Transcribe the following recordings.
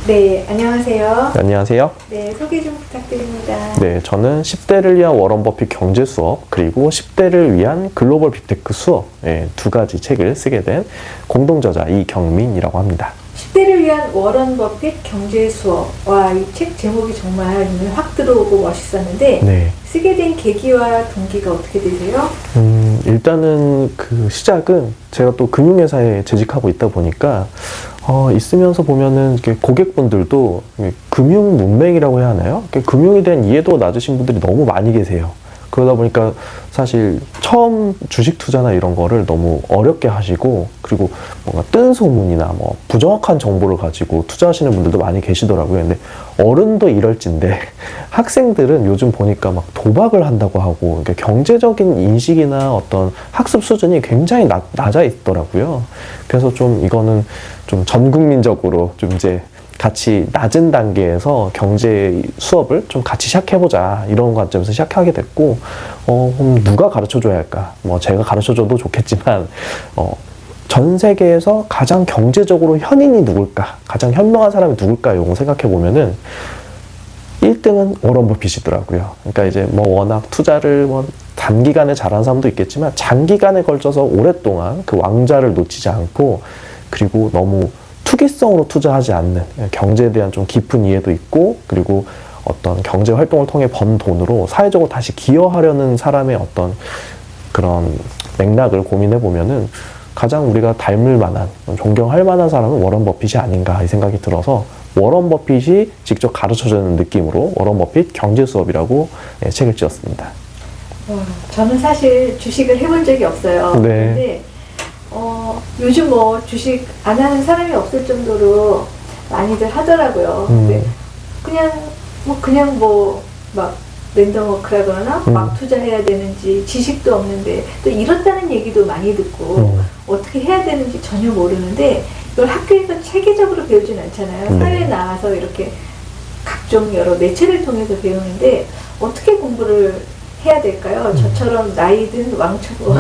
네, 안녕하세요. 네, 안녕하세요. 네, 소개 좀 부탁드립니다. 네, 저는 10대를 위한 워런 버핏 경제 수업, 그리고 10대를 위한 글로벌 빅테크 수업, 두 가지 책을 쓰게 된 공동저자 이경민이라고 합니다. 10대를 위한 워런 버핏 경제 수업. 와, 이 책 제목이 정말 눈에 확 들어오고 멋있었는데 네. 쓰게 된 계기와 동기가 어떻게 되세요? 일단은 그 시작은 제가 또 금융회사에 재직하고 있다 보니까 있으면서 보면은 이렇게 고객분들도 금융 문맹이라고 해야 하나요? 금융에 대한 이해도가 낮으신 분들이 너무 많이 계세요. 그러다 보니까 사실 처음 주식 투자나 이런 거를 너무 어렵게 하시고, 그리고 뭔가 뜬 소문이나 뭐 부정확한 정보를 가지고 투자하시는 분들도 많이 계시더라고요. 근데 어른도 이럴진데 학생들은 요즘 보니까 막 도박을 한다고 하고, 경제적인 인식이나 어떤 학습 수준이 굉장히 낮아 있더라고요. 그래서 좀 이거는 좀 전 국민적으로 좀 이제 같이 낮은 단계에서 경제 수업을 좀 같이 시작해보자, 이런 관점에서 시작하게 됐고, 그럼 누가 가르쳐줘야 할까? 뭐 제가 가르쳐줘도 좋겠지만, 전 세계에서 가장 경제적으로 현인이 누굴까? 가장 현명한 사람이 누굴까? 이런 거 생각해보면은 1등은 워런 버핏이더라고요. 그러니까 이제 뭐 워낙 투자를 뭐 단기간에 잘하는 사람도 있겠지만 장기간에 걸쳐서 오랫동안 그 왕좌를 놓치지 않고, 그리고 너무 투기성으로 투자하지 않는, 경제에 대한 좀 깊은 이해도 있고, 그리고 어떤 경제 활동을 통해 번 돈으로 사회적으로 다시 기여하려는 사람의 어떤 그런 맥락을 고민해 보면은 가장 우리가 닮을 만한, 존경할 만한 사람은 워런 버핏이 아닌가, 이 생각이 들어서 워런 버핏이 직접 가르쳐주는 느낌으로 워런 버핏 경제 수업이라고 책을 지었습니다. 저는 사실 주식을 해본 적이 없어요. 네. 근데 요즘 뭐 주식 안 하는 사람이 없을 정도로 많이들 하더라고요. 근데 그냥 뭐 막 랜덤워크라 그러나 막 투자해야 되는지 지식도 없는데 또 이렇다는 얘기도 많이 듣고 어떻게 해야 되는지 전혀 모르는데, 이걸 학교에서 체계적으로 배우진 않잖아요. 사회에 나와서 이렇게 각종 여러 매체를 통해서 배우는데 어떻게 공부를 해야 될까요? 저처럼 나이든 왕초보.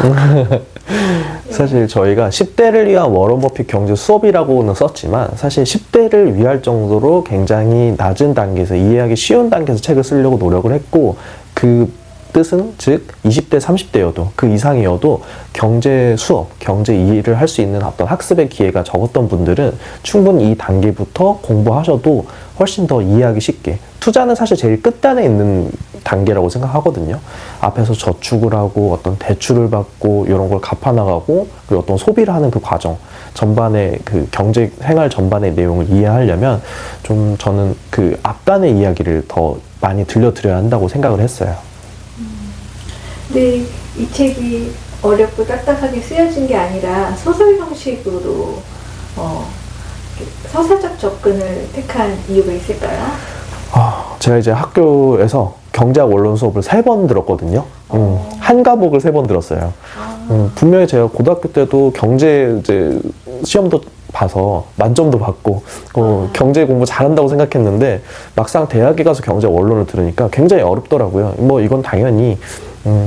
사실 저희가 10대를 위한 워런 버핏 경제 수업이라고는 썼지만, 사실 10대를 위할 정도로 굉장히 낮은 단계에서 이해하기 쉬운 단계에서 책을 쓰려고 노력을 했고, 그 뜻은 즉 20대, 30대여도 그 이상이어도 경제 수업, 경제 이해를 할 수 있는 어떤 학습의 기회가 적었던 분들은 충분히 이 단계부터 공부하셔도 훨씬 더 이해하기 쉽게, 투자는 사실 제일 끝단에 있는 단계라고 생각하거든요. 앞에서 저축을 하고 어떤 대출을 받고 이런 걸 갚아나가고, 그리고 어떤 소비를 하는 그 과정 전반의 그 경제 생활 전반의 내용을 이해하려면 좀 저는 그 앞단의 이야기를 더 많이 들려드려야 한다고 생각을 했어요. 근데 이 책이 어렵고 딱딱하게 쓰여진 게 아니라 소설 형식으로 서사적 접근을 택한 이유가 있을까요? 제가 이제 학교에서 경제학 원론 수업을 3번 들었거든요. 한 과목을 3번 들었어요. 분명히 제가 고등학교 때도 경제 이제 시험도 봐서 만점도 받고 경제 공부 잘한다고 생각했는데, 막상 대학에 가서 경제 원론을 들으니까 굉장히 어렵더라고요. 뭐 이건 당연히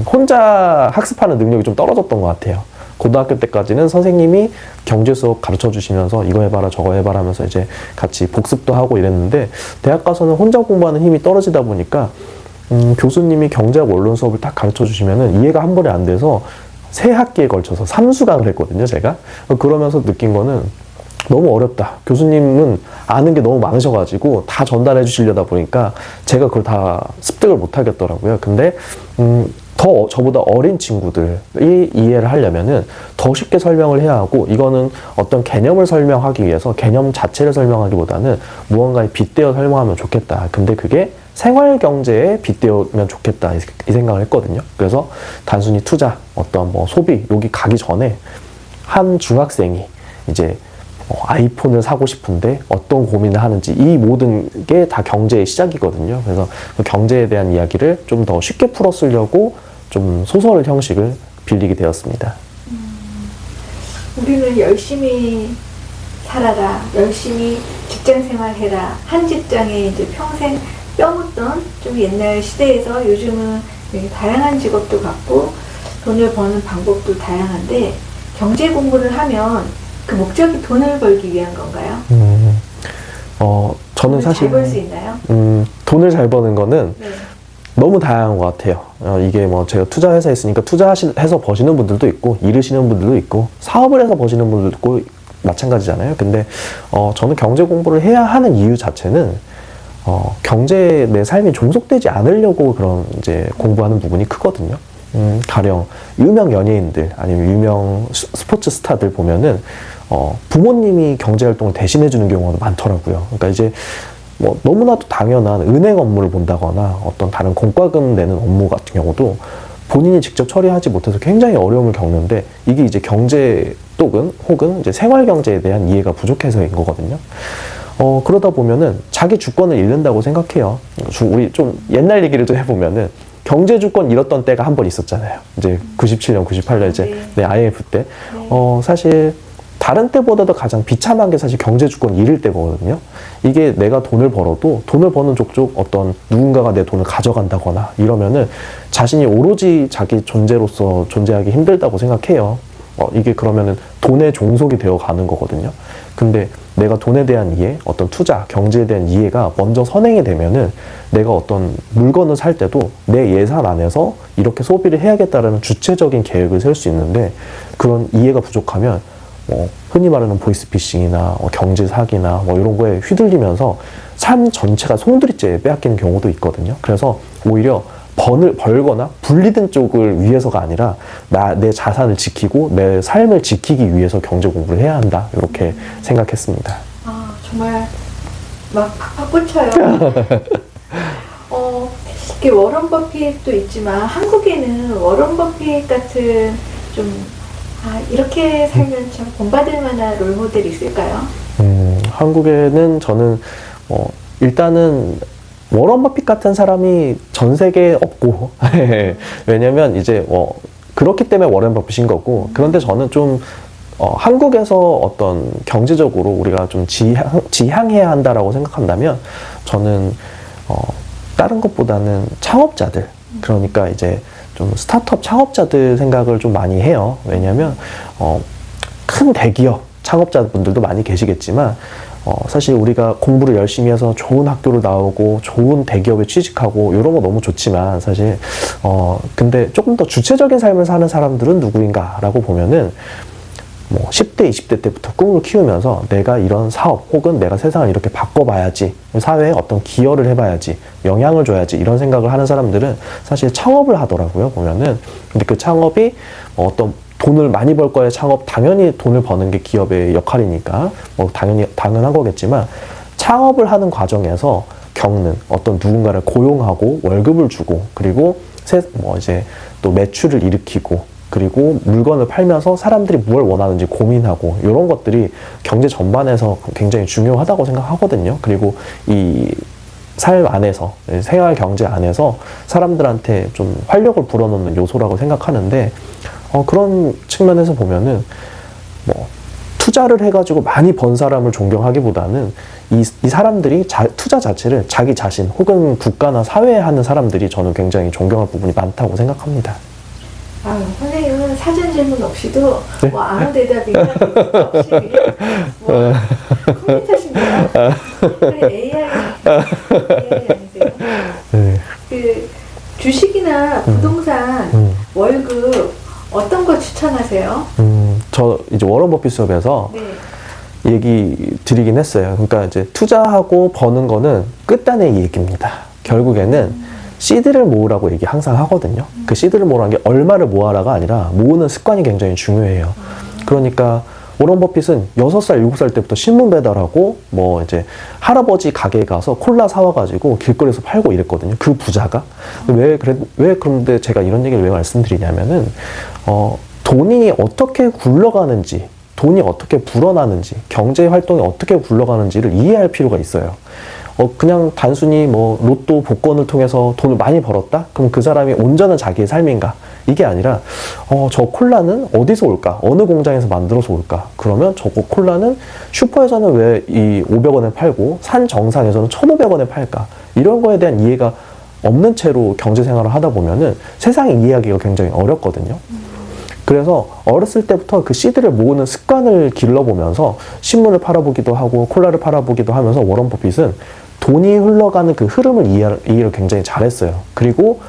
혼자 학습하는 능력이 좀 떨어졌던 것 같아요. 고등학교 때까지는 선생님이 경제 수업 가르쳐 주시면서 이거 해봐라 저거 해봐라 하면서 이제 같이 복습도 하고 이랬는데, 대학 가서는 혼자 공부하는 힘이 떨어지다 보니까 교수님이 경제학 원론 수업을 딱 가르쳐 주시면은 이해가 한 번에 안 돼서 3학기에 걸쳐서 3수강을 했거든요, 제가. 그러면서 느낀 거는 너무 어렵다. 교수님은 아는 게 너무 많으셔가지고 다 전달해 주시려다 보니까 제가 그걸 다 습득을 못 하겠더라고요. 근데 더 저보다 어린 친구들이 이해를 하려면은 더 쉽게 설명을 해야 하고, 이거는 어떤 개념을 설명하기 위해서 개념 자체를 설명하기보다는 무언가에 빗대어 설명하면 좋겠다. 근데 그게 생활 경제에 빗대어면 좋겠다, 이 생각을 했거든요. 그래서 단순히 투자, 어떤 뭐 소비, 여기 가기 전에 한 중학생이 이제 아이폰을 사고 싶은데 어떤 고민을 하는지, 이 모든 게 다 경제의 시작이거든요. 그래서 그 경제에 대한 이야기를 좀 더 쉽게 풀어 쓰려고 좀 소설 형식을 빌리게 되었습니다. 우리는 열심히 살아라, 열심히 직장 생활해라, 한 직장에 이제 평생 뼈묻던 좀 옛날 시대에서 요즘은 되게 다양한 직업도 갖고 돈을 버는 방법도 다양한데, 경제 공부를 하면 그 목적이 돈을 벌기 위한 건가요? 저는 사실 잘 벌 수 있나요? 돈을 잘 버는 거는 네. 너무 다양한 것 같아요. 이게 뭐 제가 투자회사에 있으니까 투자해서 버시는 분들도 있고, 잃으시는 분들도 있고, 사업을 해서 버시는 분들도 있고, 마찬가지잖아요. 근데 저는 경제 공부를 해야 하는 이유 자체는 경제에 내 삶이 종속되지 않으려고 그런 이제 공부하는 부분이 크거든요. 가령 유명 연예인들 아니면 유명 스포츠 스타들 보면은 부모님이 경제 활동을 대신해 주는 경우가 많더라고요. 그러니까 이제 뭐 너무나도 당연한 은행 업무를 본다거나 어떤 다른 공과금 내는 업무 같은 경우도 본인이 직접 처리하지 못해서 굉장히 어려움을 겪는데, 이게 이제 경제 혹은 이제 생활 경제에 대한 이해가 부족해서인 거거든요. 그러다 보면은 자기 주권을 잃는다고 생각해요. 우리 좀 옛날 얘기를 좀 해보면은 경제 주권 잃었던 때가 한 번 있었잖아요. 이제 97년, 98년 이제 네, IMF 때. 사실 다른 때보다도 가장 비참한 게 사실 경제 주권 잃을 때거든요. 이게 내가 돈을 벌어도 돈을 버는 족족 어떤 누군가가 내 돈을 가져간다거나 이러면은 자신이 오로지 자기 존재로서 존재하기 힘들다고 생각해요. 이게 그러면은 돈의 종속이 되어 가는 거거든요. 근데 내가 돈에 대한 이해, 어떤 투자, 경제에 대한 이해가 먼저 선행이 되면은 내가 어떤 물건을 살 때도 내 예산 안에서 이렇게 소비를 해야겠다라는 주체적인 계획을 세울 수 있는데, 그런 이해가 부족하면 흔히 말하는 보이스피싱이나 경제 사기나 이런 거에 휘둘리면서 삶 전체가 송두리째 빼앗기는 경우도 있거든요. 그래서 오히려 벌거나 불리던 쪽을 위해서가 아니라 내 자산을 지키고 내 삶을 지키기 위해서 경제 공부를 해야 한다, 이렇게 생각했습니다. 아, 정말 막 팍팍 꽂혀요. 이렇게 워런 버핏도 있지만 한국에는 워런 버핏 같은 좀 이렇게 살면 참 본받을 만한 롤모델이 있을까요? 한국에는 저는 일단은 워런 버핏 같은 사람이 전 세계에 없고 왜냐면 이제 그렇기 때문에 워런 버핏인 거고, 그런데 저는 좀 한국에서 어떤 경제적으로 우리가 좀 지향해야 한다라고 생각한다면, 저는 다른 것보다는 창업자들, 그러니까 이제 좀 스타트업 창업자들 생각을 좀 많이 해요. 왜냐면 큰 대기업 창업자분들도 많이 계시겠지만 사실 우리가 공부를 열심히 해서 좋은 학교를 나오고 좋은 대기업에 취직하고 이런 거 너무 좋지만, 사실 근데 조금 더 주체적인 삶을 사는 사람들은 누구인가라고 보면은 10대, 20대 때부터 꿈을 키우면서 내가 이런 사업 혹은 내가 세상을 이렇게 바꿔봐야지, 사회에 어떤 기여를 해봐야지, 영향을 줘야지, 이런 생각을 하는 사람들은 사실 창업을 하더라고요, 보면은. 근데 그 창업이 어떤 돈을 많이 벌 거에 창업, 당연히 돈을 버는 게 기업의 역할이니까 당연한 거겠지만, 창업을 하는 과정에서 겪는 어떤 누군가를 고용하고 월급을 주고, 그리고 이제 또 매출을 일으키고, 그리고 물건을 팔면서 사람들이 뭘 원하는지 고민하고, 이런 것들이 경제 전반에서 굉장히 중요하다고 생각하거든요. 그리고 이 삶 안에서, 생활 경제 안에서 사람들한테 좀 활력을 불어넣는 요소라고 생각하는데, 그런 측면에서 보면은 투자를 해가지고 많이 번 사람을 존경하기보다는 이 사람들이 투자 자체를 자기 자신 혹은 국가나 사회에 하는 사람들이 저는 굉장히 존경할 부분이 많다고 생각합니다. 선생님은 사전 질문 없이도 네? 아무 대답이나 없이 컴퓨터신데요. AI 아니세요? 네. 그 주식이나 부동산 월급 어떤 거 추천하세요? 저 이제 워런 버핏 수업에서 네. 얘기 드리긴 했어요. 그러니까 이제 투자하고 버는 거는 끝단의 얘기입니다. 결국에는 시드를 모으라고 얘기 항상 하거든요. 그 시드를 모으라는 게 얼마를 모아라가 아니라 모으는 습관이 굉장히 중요해요. 그러니까 워런 버핏은 6살, 7살 때부터 신문 배달하고 이제 할아버지 가게에 가서 콜라 사와가지고 길거리에서 팔고 이랬거든요. 그 부자가. 왜 그런데 제가 이런 얘기를 왜 말씀드리냐면은 돈이 어떻게 굴러가는지, 돈이 어떻게 불어나는지, 경제 활동이 어떻게 굴러가는지를 이해할 필요가 있어요. 그냥 단순히 로또 복권을 통해서 돈을 많이 벌었다? 그럼 그 사람이 온전한 자기의 삶인가? 이게 아니라 저 콜라는 어디서 올까? 어느 공장에서 만들어서 올까? 그러면 저거 콜라는 슈퍼에서는 왜 이 500원에 팔고 산 정상에서는 1,500원에 팔까? 이런 거에 대한 이해가 없는 채로 경제 생활을 하다 보면은 세상을 이해하기가 굉장히 어렵거든요. 그래서 어렸을 때부터 그 씨드를 모으는 습관을 길러보면서 신문을 팔아보기도 하고 콜라를 팔아보기도 하면서 워런 버핏은 돈이 흘러가는 그 흐름을 이해를 굉장히 잘했어요. 그리고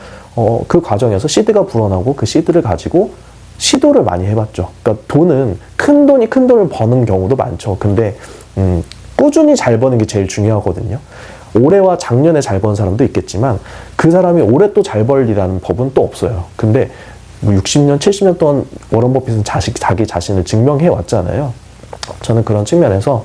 그 과정에서 씨드가 불어나고 그 씨드를 가지고 시도를 많이 해봤죠. 그러니까 돈은 큰 돈을 버는 경우도 많죠. 근데 꾸준히 잘 버는 게 제일 중요하거든요. 올해와 작년에 잘 번 사람도 있겠지만 그 사람이 올해 또 잘 벌리라는 법은 또 없어요. 근데 뭐 60년, 70년 동안 워런 버핏은 자기 자신을 증명해 왔잖아요. 저는 그런 측면에서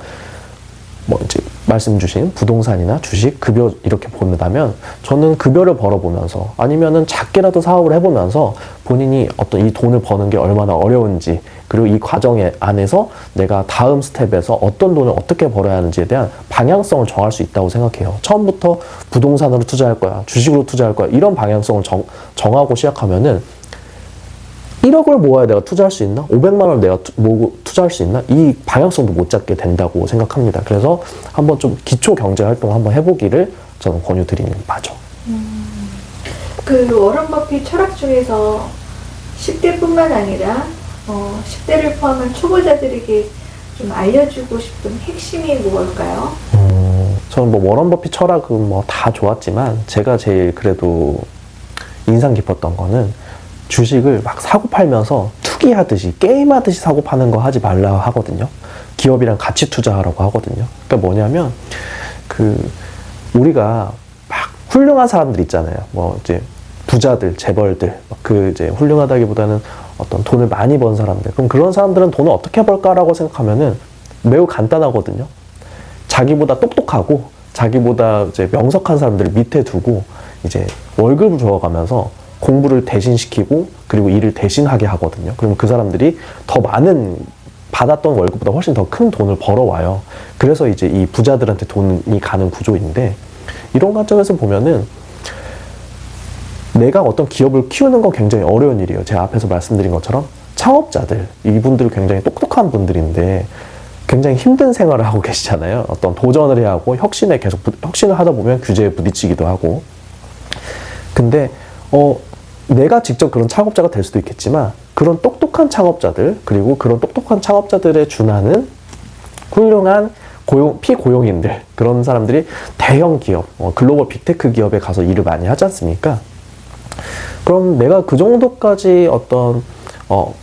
뭐 이제 말씀 주신 부동산이나 주식, 급여 이렇게 본다면 저는 급여를 벌어보면서 아니면은 작게라도 사업을 해보면서 본인이 어떤 이 돈을 버는 게 얼마나 어려운지 그리고 이 과정 안에서 내가 다음 스텝에서 어떤 돈을 어떻게 벌어야 하는지에 대한 방향성을 정할 수 있다고 생각해요. 처음부터 부동산으로 투자할 거야, 주식으로 투자할 거야 이런 방향성을 정하고 시작하면은 1억을 모아야 내가 투자할 수 있나? 500만 원을 내가 모으고 투자할 수 있나? 이 방향성도 못 잡게 된다고 생각합니다. 그래서 한번 좀 기초 경제 활동 한번 해보기를 저는 권유드리는 바죠. 그 워런 버핏 철학 중에서 10대뿐만 아니라 10대를 포함한 초보자들에게 좀 알려주고 싶은 핵심이 뭘까요? 저는 뭐 워런 버핏 철학은 뭐 다 좋았지만 제가 제일 그래도 인상 깊었던 거는 주식을 막 사고 팔면서 투기하듯이 게임하듯이 사고 파는 거 하지 말라 하거든요. 기업이랑 같이 투자하라고 하거든요. 그러니까 뭐냐면 우리가 막 훌륭한 사람들 있잖아요. 뭐 이제 부자들, 재벌들 그 이제 훌륭하다기보다는 어떤 돈을 많이 번 사람들. 그럼 그런 사람들은 돈을 어떻게 벌까라고 생각하면은 매우 간단하거든요. 자기보다 똑똑하고 자기보다 이제 명석한 사람들을 밑에 두고 이제 월급을 줘가면서 공부를 대신 시키고 그리고 일을 대신하게 하거든요. 그러면 그 사람들이 더 많은 받았던 월급보다 훨씬 더 큰 돈을 벌어와요. 그래서 이제 이 부자들한테 돈이 가는 구조인데 이런 관점에서 보면은 내가 어떤 기업을 키우는 건 굉장히 어려운 일이에요. 제가 앞에서 말씀드린 것처럼 창업자들, 이분들 굉장히 똑똑한 분들인데 굉장히 힘든 생활을 하고 계시잖아요. 어떤 도전을 해야 하고 혁신을 하다 보면 규제에 부딪히기도 하고 근데 내가 직접 그런 창업자가 될 수도 있겠지만 그런 똑똑한 창업자들 그리고 그런 똑똑한 창업자들에 준하는 훌륭한 피고용인들 그런 사람들이 대형 기업, 글로벌 빅테크 기업에 가서 일을 많이 하지 않습니까? 그럼 내가 그 정도까지 어떤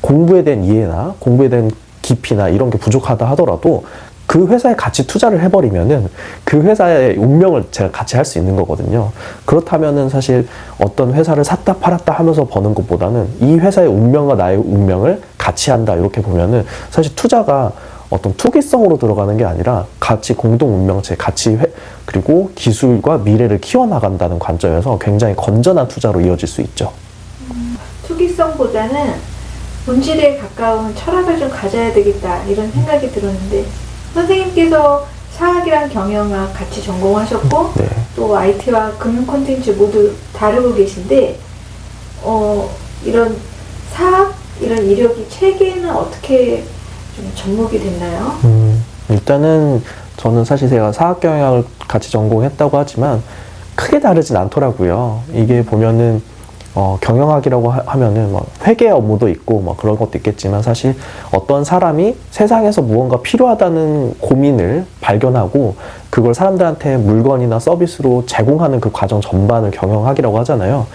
공부에 대한 이해나 공부에 대한 깊이나 이런 게 부족하다 하더라도 그 회사에 같이 투자를 해버리면은 그 회사의 운명을 제가 같이 할 수 있는 거거든요. 그렇다면은 사실 어떤 회사를 샀다 팔았다 하면서 버는 것보다는 이 회사의 운명과 나의 운명을 같이 한다 이렇게 보면은 사실 투자가 어떤 투기성으로 들어가는 게 아니라 같이 공동 운명체, 그리고 기술과 미래를 키워나간다는 관점에서 굉장히 건전한 투자로 이어질 수 있죠. 투기성보다는 본질에 가까운 철학을 좀 가져야 되겠다 이런 생각이 들었는데 선생님께서 사학이랑 경영학 같이 전공하셨고 네. 또 IT와 금융 콘텐츠 모두 다루고 계신데 이런 사학, 이런 이력이 책에는 어떻게 좀 접목이 됐나요? 일단은 저는 사실 제가 사학 경영학을 같이 전공했다고 하지만 크게 다르진 않더라고요. 이게 보면은 경영학이라고 하면은 뭐 회계 업무도 있고 뭐 그런 것도 있겠지만 사실 어떤 사람이 세상에서 무언가 필요하다는 고민을 발견하고 그걸 사람들한테 물건이나 서비스로 제공하는 그 과정 전반을 경영학이라고 하잖아요.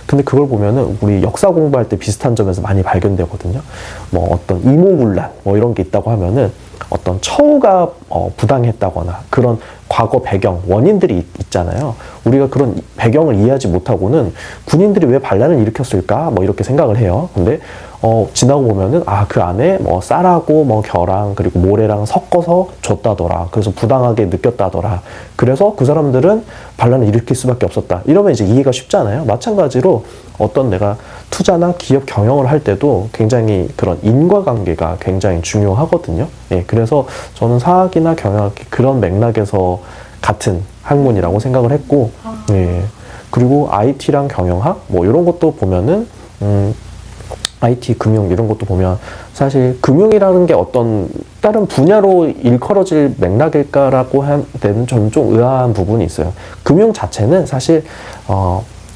근데 그걸 보면은 우리 역사 공부할 때 비슷한 점에서 많이 발견되거든요. 뭐 어떤 이모문란 뭐 이런 게 있다고 하면은 어떤 처우가 부당했다거나 그런 과거 배경, 원인들이 있잖아요. 우리가 그런 배경을 이해하지 못하고는 군인들이 왜 반란을 일으켰을까? 뭐 이렇게 생각을 해요. 근데 지나고 보면은 그 안에 뭐 쌀하고 뭐 겨랑 그리고 모래랑 섞어서 줬다더라. 그래서 부당하게 느꼈다더라. 그래서 그 사람들은 반란을 일으킬 수밖에 없었다. 이러면 이제 이해가 쉽잖아요. 마찬가지로 어떤 내가 투자나 기업 경영을 할 때도 굉장히 그런 인과관계가 굉장히 중요하거든요. 예, 그래서 저는 사학이나 경영학이 그런 맥락에서 같은 학문이라고 생각을 했고, 예, 그리고 IT랑 경영학 뭐 이런 것도 보면은 IT, 금융 이런 것도 보면 사실 금융이라는 게 어떤 다른 분야로 일컬어질 맥락일까라고 한 데는 저는 좀 의아한 부분이 있어요. 금융 자체는 사실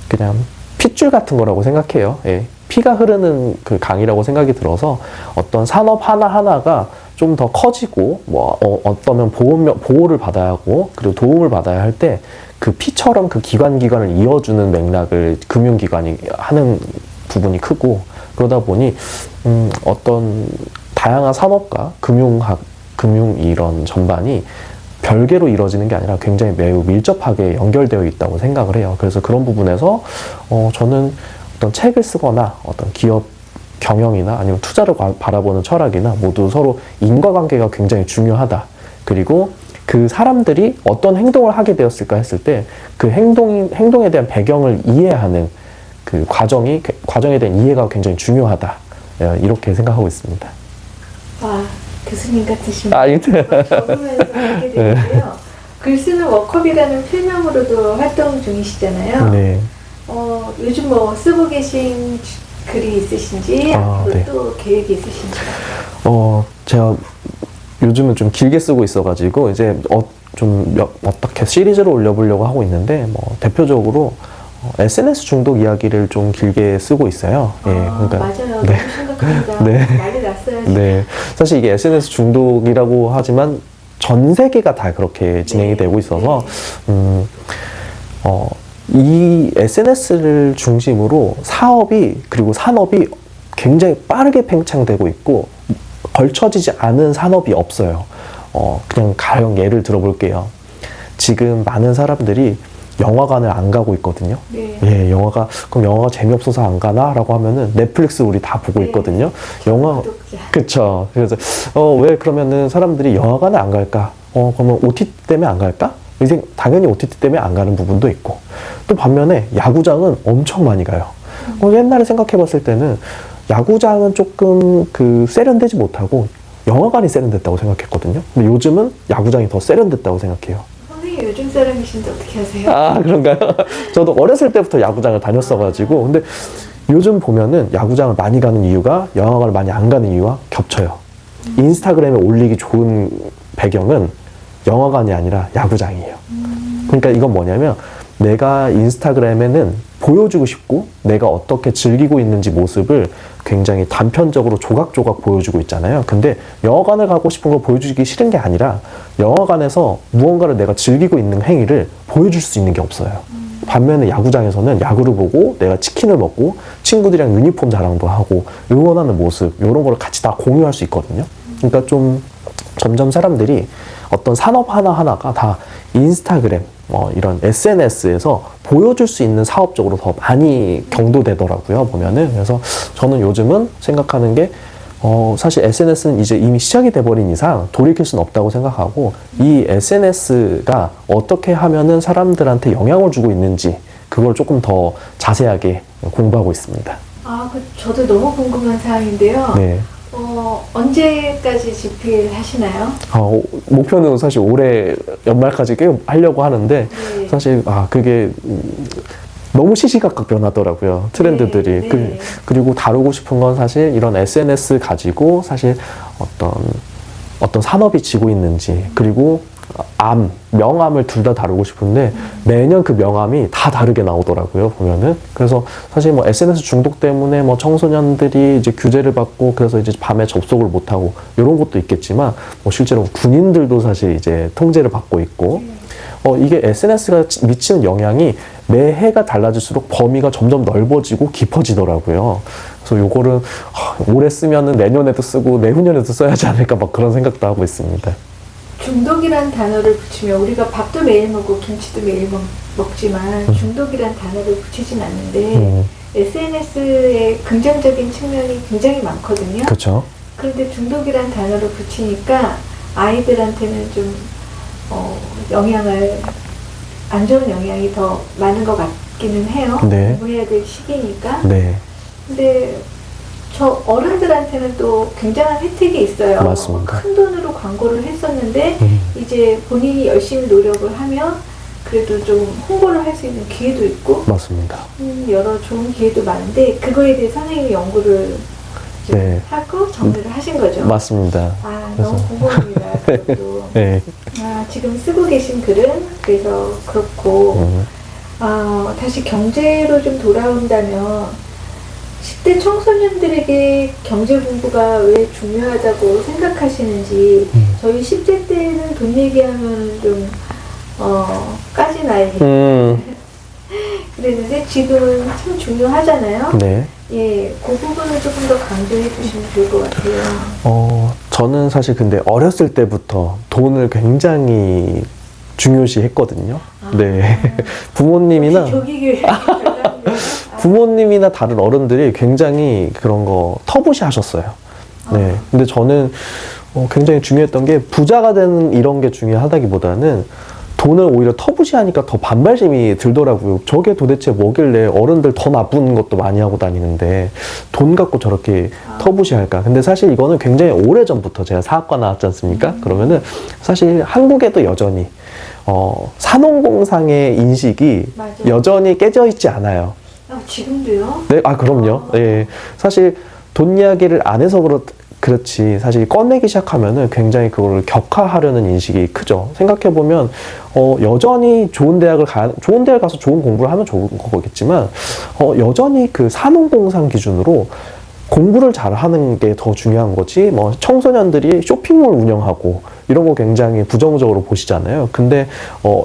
그냥 핏줄 같은 거라고 생각해요. 예. 피가 흐르는 그 강이라고 생각이 들어서 어떤 산업 하나하나가 좀 더 커지고 뭐 어떠면 보호를 받아야 하고 그리고 도움을 받아야 할 때 그 피처럼 그 기관을 이어주는 맥락을 금융기관이 하는 부분이 크고 그러다 보니 어떤 다양한 산업과 금융 이런 전반이 별개로 이루어지는 게 아니라 굉장히 매우 밀접하게 연결되어 있다고 생각을 해요. 그래서 그런 부분에서 저는 어떤 책을 쓰거나 어떤 기업 경영이나 아니면 투자를 바라보는 철학이나 모두 서로 인과관계가 굉장히 중요하다. 그리고 그 사람들이 어떤 행동을 하게 되었을까 했을 때 그 행동에 대한 배경을 이해하는 그 과정에 대한 이해가 굉장히 중요하다. 이렇게 생각하고 있습니다. 와, 교수님 같으신 아, 적으면서 하게 되는데요. 글 쓰는 워컵이라는 필명으로도 활동 중이시잖아요. 네. 요즘 뭐 쓰고 계신 글이 있으신지 앞으로 네. 또 계획이 있으신지. 제가 요즘은 좀 길게 쓰고 있어가지고 이제 어떻게 시리즈로 올려보려고 하고 있는데 뭐 대표적으로 SNS 중독 이야기를 좀 길게 쓰고 있어요. 그러니까 맞아요. 네. 너무 심각합니다. 네. 난리 났어요. 네, 사실 이게 SNS 중독이라고 하지만 전 세계가 다 그렇게 진행이 되고 있어서 이 SNS를 중심으로 사업이 그리고 산업이 굉장히 빠르게 팽창되고 있고 걸쳐지지 않은 산업이 없어요. 그냥 가령 예를 들어볼게요. 지금 많은 사람들이 영화관을 안 가고 있거든요. 네. 그럼 영화가 재미없어서 안 가나? 라고 하면은 넷플릭스 우리 다 보고 네. 있거든요. 구독자. 그쵸. 그래서, 왜 그러면은 사람들이 영화관을 안 갈까? 그러면 OTT 때문에 안 갈까? 당연히 OTT 때문에 안 가는 부분도 있고. 또 반면에 야구장은 엄청 많이 가요. 옛날에 생각해 봤을 때는 야구장은 조금 세련되지 못하고 영화관이 세련됐다고 생각했거든요. 근데 요즘은 야구장이 더 세련됐다고 생각해요. 선생님 요즘 사람이신데 어떻게 하세요? 아, 그런가요? 저도 어렸을 때부터 야구장을 다녔어가지고. 근데 요즘 보면은 야구장을 많이 가는 이유가 영화관을 많이 안 가는 이유와 겹쳐요. 인스타그램에 올리기 좋은 배경은 영화관이 아니라 야구장이에요. 그러니까 이건 뭐냐면 내가 인스타그램에는 보여주고 싶고 내가 어떻게 즐기고 있는지 모습을 굉장히 단편적으로 조각조각 보여주고 있잖아요. 근데 영화관을 가고 싶은 걸 보여주기 싫은 게 아니라 영화관에서 무언가를 내가 즐기고 있는 행위를 보여줄 수 있는 게 없어요. 반면에 야구장에서는 야구를 보고 내가 치킨을 먹고 친구들이랑 유니폼 자랑도 하고 응원하는 모습 이런 거를 같이 다 공유할 수 있거든요. 그러니까 좀 점점 사람들이 어떤 산업 하나하나가 다 인스타그램 이런 SNS에서 보여줄 수 있는 사업적으로 더 많이 경도되더라고요, 보면은. 그래서 저는 요즘은 생각하는 게 사실 SNS는 이제 이미 시작이 돼버린 이상 돌이킬 수는 없다고 생각하고 이 SNS가 어떻게 하면은 사람들한테 영향을 주고 있는지 그걸 조금 더 자세하게 공부하고 있습니다. 저도 너무 궁금한 사항인데요. 네. 언제까지 집필하시나요? 목표는 사실 올해 연말까지 꽤 하려고 하는데 네. 사실 그게 너무 시시각각 변하더라고요. 트렌드들이. 네. 그리고 다루고 싶은 건 사실 이런 SNS 가지고 사실 어떤 산업이 지고 있는지 그리고 명암을 둘 다 다루고 싶은데 매년 그 명암이 다 다르게 나오더라고요, 보면은. 그래서 사실 뭐 SNS 중독 때문에 뭐 청소년들이 이제 규제를 받고 그래서 이제 밤에 접속을 못하고 이런 것도 있겠지만 뭐 실제로 군인들도 사실 이제 통제를 받고 있고 이게 SNS가 미치는 영향이 매해가 달라질수록 범위가 점점 넓어지고 깊어지더라고요. 그래서 요거를 올해 쓰면은 내년에도 쓰고 내후년에도 써야지 않을까 막 그런 생각도 하고 있습니다. 중독이란 단어를 붙이면 우리가 밥도 매일 먹고 김치도 매일 먹지만 중독이란 단어를 붙이진 않는데 SNS의 긍정적인 측면이 굉장히 많거든요. 그렇죠. 그런데 중독이란 단어를 붙이니까 아이들한테는 좀 안 좋은 영향이 더 많은 것 같기는 해요. 네. 공부해야 될 시기니까. 네. 근데 저 어른들한테는 또 굉장한 혜택이 있어요. 맞습니다. 큰 돈으로 광고를 했었는데 이제 본인이 열심히 노력을 하면 그래도 좀 홍보를 할 수 있는 기회도 있고 맞습니다. 여러 좋은 기회도 많은데 그거에 대해 선생님이 연구를 네. 하고 정리를 하신 거죠? 맞습니다. 너무 궁금합니다. 그것도. 네. 지금 쓰고 계신 글은 그래서 그렇고 다시 경제로 좀 돌아온다면 10대 청소년들에게 경제 공부가 왜 중요하다고 생각하시는지, 저희 10대 때는 돈 얘기하면 좀, 까진 아이. 그랬는데 지금은 참 중요하잖아요. 네. 예, 그 부분을 조금 더 강조해 주시면 좋을 것 같아요. 저는 사실 근데 어렸을 때부터 돈을 굉장히 중요시 했거든요. 네. 부모님이나, 조기교육. 부모님이나 다른 어른들이 굉장히 그런 거 터부시 하셨어요. 네. 근데 저는 굉장히 중요했던 게 부자가 되는 이런 게 중요하다기보다는 돈을 오히려 터부시하니까 더 반발심이 들더라고요. 저게 도대체 뭐길래 어른들 더 나쁜 것도 많이 하고 다니는데 돈 갖고 저렇게 터부시할까? 근데 사실 이거는 굉장히 오래전부터 제가 사학과 나왔지 않습니까? 그러면은 사실 한국에도 여전히 산업공상의 인식이 맞아요. 여전히 깨져 있지 않아요. 지금도요? 네, 그럼요. 네. 사실 돈 이야기를 안 해서 그렇지. 사실 꺼내기 시작하면은 굉장히 그거를 격화하려는 인식이 크죠. 생각해보면, 여전히 좋은 대학 가서 좋은 공부를 하면 좋은 거겠지만, 여전히 그 산업공상 기준으로 공부를 잘 하는 게 더 중요한 거지, 뭐, 청소년들이 쇼핑몰 운영하고, 이런 거 굉장히 부정적으로 보시잖아요. 근데,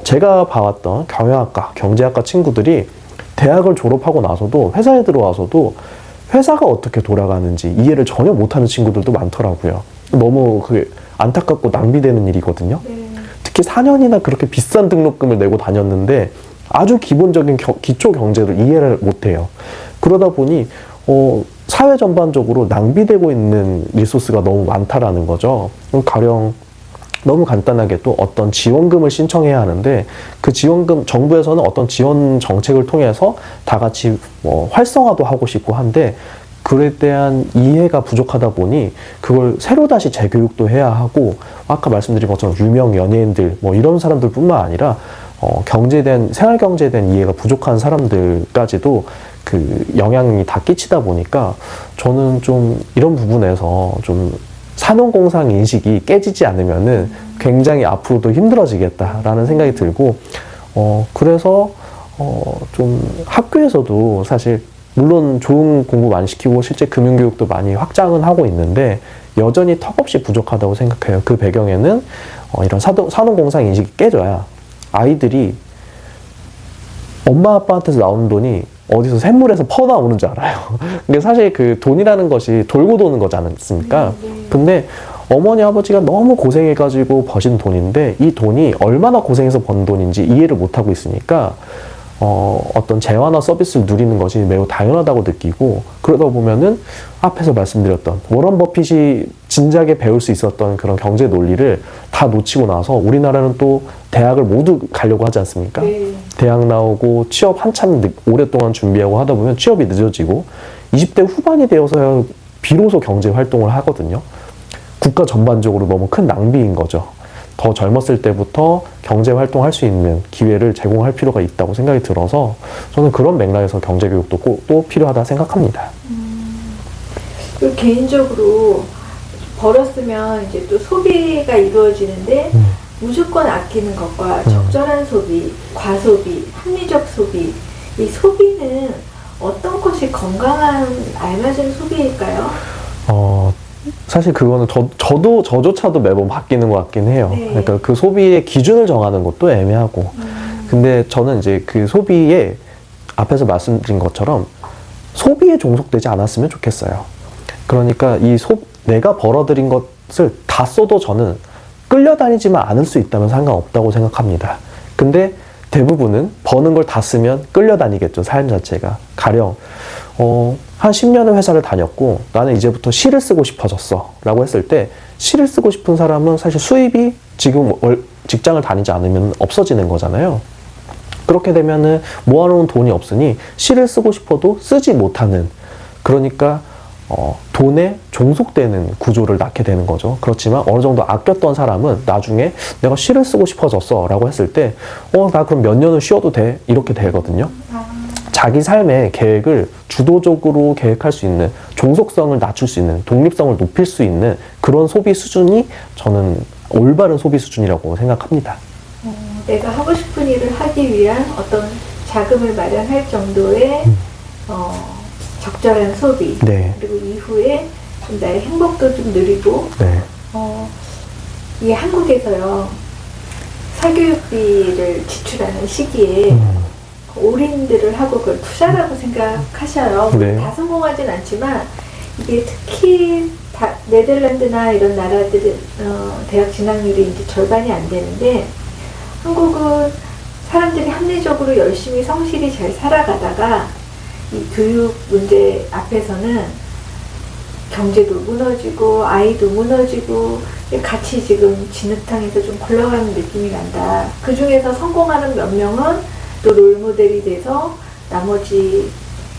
제가 봐왔던 경영학과, 경제학과 친구들이 대학을 졸업하고 나서도 회사에 들어와서도 회사가 어떻게 돌아가는지 이해를 전혀 못하는 친구들도 많더라고요. 너무 그게 안타깝고 낭비되는 일이거든요. 네. 특히 4년이나 그렇게 비싼 등록금을 내고 다녔는데 아주 기본적인 기초 경제를 이해를 못해요. 그러다 보니 사회 전반적으로 낭비되고 있는 리소스가 너무 많다라는 거죠. 가령 너무 간단하게 또 어떤 지원금을 신청해야 하는데 그 지원금 정부에서는 어떤 지원 정책을 통해서 다 같이 뭐 활성화도 하고 싶고 한데 그에 대한 이해가 부족하다 보니 그걸 새로 다시 재교육도 해야 하고 아까 말씀드린 것처럼 유명 연예인들 뭐 이런 사람들뿐만 아니라 경제에 대한 생활 경제에 대한 이해가 부족한 사람들까지도 그 영향이 다 끼치다 보니까 저는 좀 이런 부분에서 좀 산업공상 인식이 깨지지 않으면은 굉장히 앞으로도 힘들어지겠다라는 생각이 들고, 그래서, 좀 학교에서도 사실, 물론 좋은 공부 많이 시키고 실제 금융교육도 많이 확장은 하고 있는데, 여전히 턱없이 부족하다고 생각해요. 그 배경에는, 이런 산업공상 인식이 깨져야 아이들이 엄마 아빠한테서 나오는 돈이 어디서 샘물에서 퍼나오는 줄 알아요. 근데 사실 그 돈이라는 것이 돌고 도는 거지 않습니까? 근데 어머니 아버지가 너무 고생해가지고 버신 돈인데 이 돈이 얼마나 고생해서 번 돈인지 이해를 못하고 있으니까 어떤 재화나 서비스를 누리는 것이 매우 당연하다고 느끼고 그러다 보면은 앞에서 말씀드렸던 워런 버핏이 진작에 배울 수 있었던 그런 경제 논리를 다 놓치고 나서 우리나라는 또 대학을 모두 가려고 하지 않습니까? 네. 대학 나오고 취업 한참 오랫동안 준비하고 하다 보면 취업이 늦어지고 20대 후반이 되어서야 비로소 경제 활동을 하거든요. 국가 전반적으로 너무 큰 낭비인 거죠. 더 젊었을 때부터 경제 활동할 수 있는 기회를 제공할 필요가 있다고 생각이 들어서 저는 그런 맥락에서 경제교육도 꼭 또 필요하다 생각합니다. 그리고 개인적으로 벌었으면 이제 또 소비가 이루어지는데 무조건 아끼는 것과 적절한 소비, 과소비, 합리적 소비, 이 소비는 어떤 것이 건강한 알맞은 소비일까요? 사실 그거는 저조차도 매번 바뀌는 것 같긴 해요. 네. 그러니까 그 소비의 기준을 정하는 것도 애매하고. 근데 저는 이제 그 소비에 앞에서 말씀드린 것처럼 소비에 종속되지 않았으면 좋겠어요. 그러니까 내가 벌어들인 것을 다 써도 저는 끌려다니지만 않을 수 있다면 상관없다고 생각합니다. 근데 대부분은 버는 걸 다 쓰면 끌려다니겠죠, 삶 자체가. 가령 한 10년의 회사를 다녔고 나는 이제부터 시를 쓰고 싶어졌어 라고 했을 때 시를 쓰고 싶은 사람은 사실 수입이 지금 직장을 다니지 않으면 없어지는 거잖아요. 그렇게 되면은 모아놓은 돈이 없으니 시를 쓰고 싶어도 쓰지 못하는, 그러니까 돈에 종속되는 구조를 낳게 되는 거죠. 그렇지만 어느 정도 아꼈던 사람은 나중에 내가 시를 쓰고 싶어졌어 라고 했을 때 나 그럼 몇 년은 쉬어도 돼? 이렇게 되거든요. 자기 삶의 계획을 주도적으로 계획할 수 있는, 종속성을 낮출 수 있는, 독립성을 높일 수 있는 그런 소비 수준이 저는 올바른 소비 수준이라고 생각합니다. 내가 하고 싶은 일을 하기 위한 어떤 자금을 마련할 정도의 적절한 소비, 네. 그리고 이후에 좀 나의 행복도 좀 누리고, 네. 이게 한국에서요, 사교육비를 지출하는 시기에 올인들을 하고 그걸 투자라고 생각하셔요. 네. 다 성공하진 않지만 이게 특히 네덜란드나 이런 나라들은 대학 진학률이 이제 절반이 안 되는데, 한국은 사람들이 합리적으로 열심히 성실히 잘 살아가다가 이 교육 문제 앞에서는 경제도 무너지고 아이도 무너지고 같이 지금 진흙탕에서 좀 굴러가는 느낌이 난다. 그 중에서 성공하는 몇 명은 또 롤모델이 돼서 나머지